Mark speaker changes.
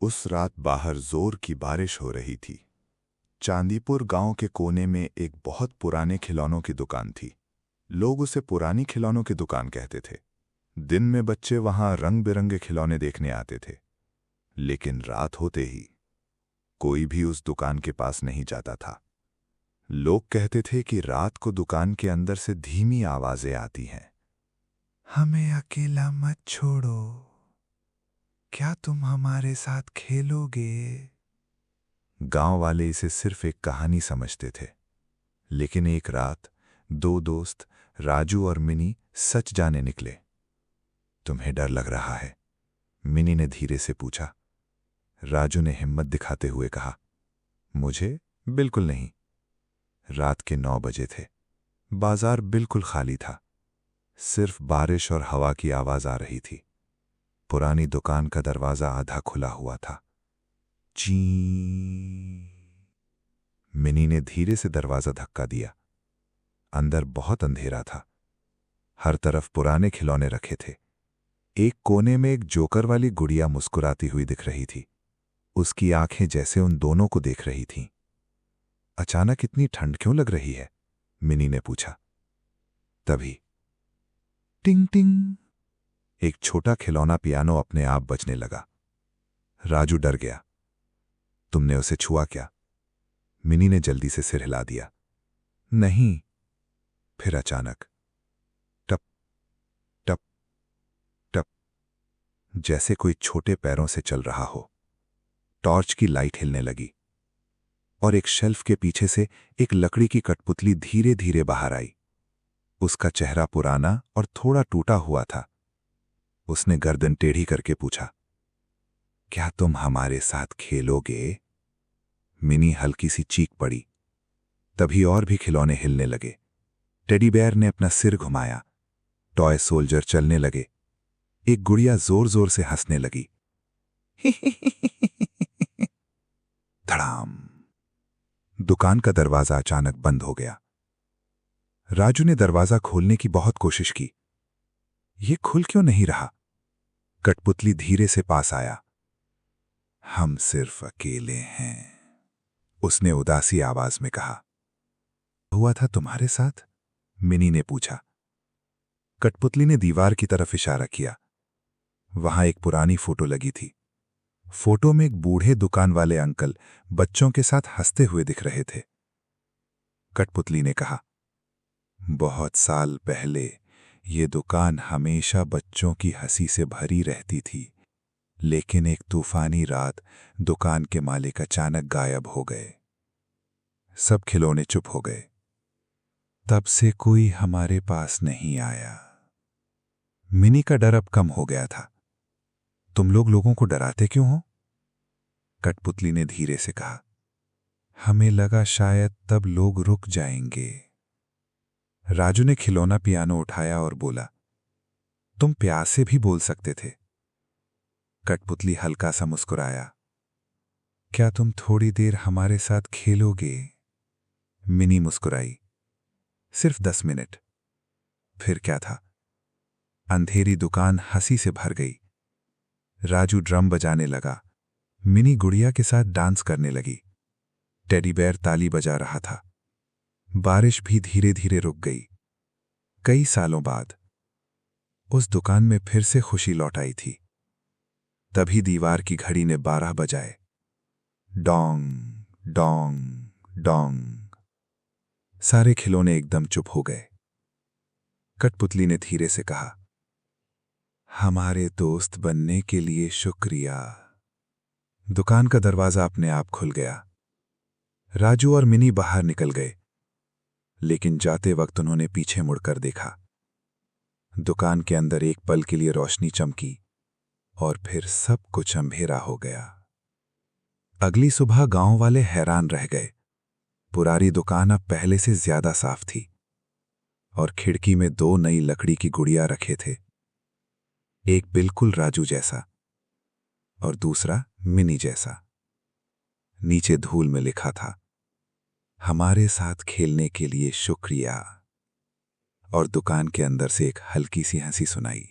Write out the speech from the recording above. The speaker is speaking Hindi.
Speaker 1: उस रात बाहर जोर की बारिश हो रही थी। चांदीपुर गांव के कोने में एक बहुत पुराने खिलौनों की दुकान थी। लोग उसे पुरानी खिलौनों की दुकान कहते थे। दिन में बच्चे वहां रंग बिरंगे खिलौने देखने आते थे, लेकिन रात होते ही कोई भी उस दुकान के पास नहीं जाता था। लोग कहते थे कि रात को दुकान के अंदर से धीमी आवाजें आती हैं। हमें अकेला मत छोड़ो, क्या तुम हमारे साथ खेलोगे? गांव वाले इसे सिर्फ एक कहानी समझते थे, लेकिन एक रात दो दोस्त राजू और मिनी सच जाने निकले। तुम्हें डर लग रहा है? मिनी ने धीरे से पूछा। राजू ने हिम्मत दिखाते हुए कहा, मुझे बिल्कुल नहीं। रात के 9 बजे थे। बाजार बिल्कुल खाली था। सिर्फ बारिश और हवा की आवाज आ रही थी। पुरानी दुकान का दरवाजा आधा खुला हुआ था। ची। मिनी ने धीरे से दरवाजा धक्का दिया। अंदर बहुत अंधेरा था। हर तरफ पुराने खिलौने रखे थे। एक कोने में एक जोकर वाली गुड़िया मुस्कुराती हुई दिख रही थी। उसकी आंखें जैसे उन दोनों को देख रही थीं। अचानक इतनी ठंड क्यों लग रही है? मिनी ने पूछा। तभी टिंग टिंग, एक छोटा खिलौना पियानो अपने आप बजने लगा। राजू डर गया। तुमने उसे छुआ क्या? मिनी ने जल्दी से सिर हिला दिया। नहीं। फिर अचानक टप टप टप, जैसे कोई छोटे पैरों से चल रहा हो। टॉर्च की लाइट हिलने लगी और एक शेल्फ के पीछे से एक लकड़ी की कठपुतली धीरे धीरे बाहर आई। उसका चेहरा पुराना और थोड़ा टूटा हुआ था। उसने गर्दन टेढ़ी करके पूछा, क्या तुम हमारे साथ खेलोगे? मिनी हल्की सी चीख पड़ी। तभी और भी खिलौने हिलने लगे। टेडी बेयर ने अपना सिर घुमाया। टॉय सोल्जर चलने लगे। एक गुड़िया जोर जोर से हंसने लगी। धड़ाम, दुकान का दरवाजा अचानक बंद हो गया। राजू ने दरवाजा खोलने की बहुत कोशिश की। यह खुल क्यों नहीं रहा? कठपुतली धीरे से पास आया। हम सिर्फ अकेले हैं, उसने उदासी आवाज में कहा। हुआ था तुम्हारे साथ? मिनी ने पूछा। कठपुतली ने दीवार की तरफ इशारा किया। वहां एक पुरानी फोटो लगी थी। फोटो में एक बूढ़े दुकान वाले अंकल बच्चों के साथ हंसते हुए दिख रहे थे। कठपुतली ने कहा, बहुत साल पहले ये दुकान हमेशा बच्चों की हंसी से भरी रहती थी, लेकिन एक तूफानी रात दुकान के मालिक अचानक गायब हो गए। सब खिलौने चुप हो गए। तब से कोई हमारे पास नहीं आया। मिनी का डर अब कम हो गया था। तुम लोग लोगों को डराते क्यों हो? कठपुतली ने धीरे से कहा। हमें लगा शायद तब लोग रुक जाएंगे। राजू ने खिलौना पियानो उठाया और बोला, तुम प्यार से भी बोल सकते थे। कठपुतली हल्का सा मुस्कुराया। क्या तुम थोड़ी देर हमारे साथ खेलोगे? मिनी मुस्कुराई। सिर्फ 10 मिनट। फिर क्या था? अंधेरी दुकान हंसी से भर गई। राजू ड्रम बजाने लगा। मिनी गुड़िया के साथ डांस करने लगी। टेडी बेयर ताली बजा रहा था। बारिश भी धीरे धीरे रुक गई। कई सालों बाद उस दुकान में फिर से खुशी लौट आई थी। तभी दीवार की घड़ी ने 12 बजाए। Dong Dong Dong. सारे खिलौने एकदम चुप हो गए। कठपुतली ने धीरे से कहा, हमारे दोस्त बनने के लिए शुक्रिया। दुकान का दरवाजा अपने आप खुल गया। राजू और मिनी बाहर निकल गए, लेकिन जाते वक्त उन्होंने पीछे मुड़कर देखा। दुकान के अंदर एक पल के लिए रोशनी चमकी और फिर सब कुछ अंधेरा हो गया। अगली सुबह गांव वाले हैरान रह गए। पुरानी दुकान अब पहले से ज्यादा साफ थी और खिड़की में 2 नई लकड़ी की गुड़िया रखे थे। एक बिल्कुल राजू जैसा और दूसरा मिनी जैसा। नीचे धूल में लिखा था, हमारे साथ खेलने के लिए शुक्रिया। और दुकान के अंदर से एक हल्की सी हंसी सुनाई।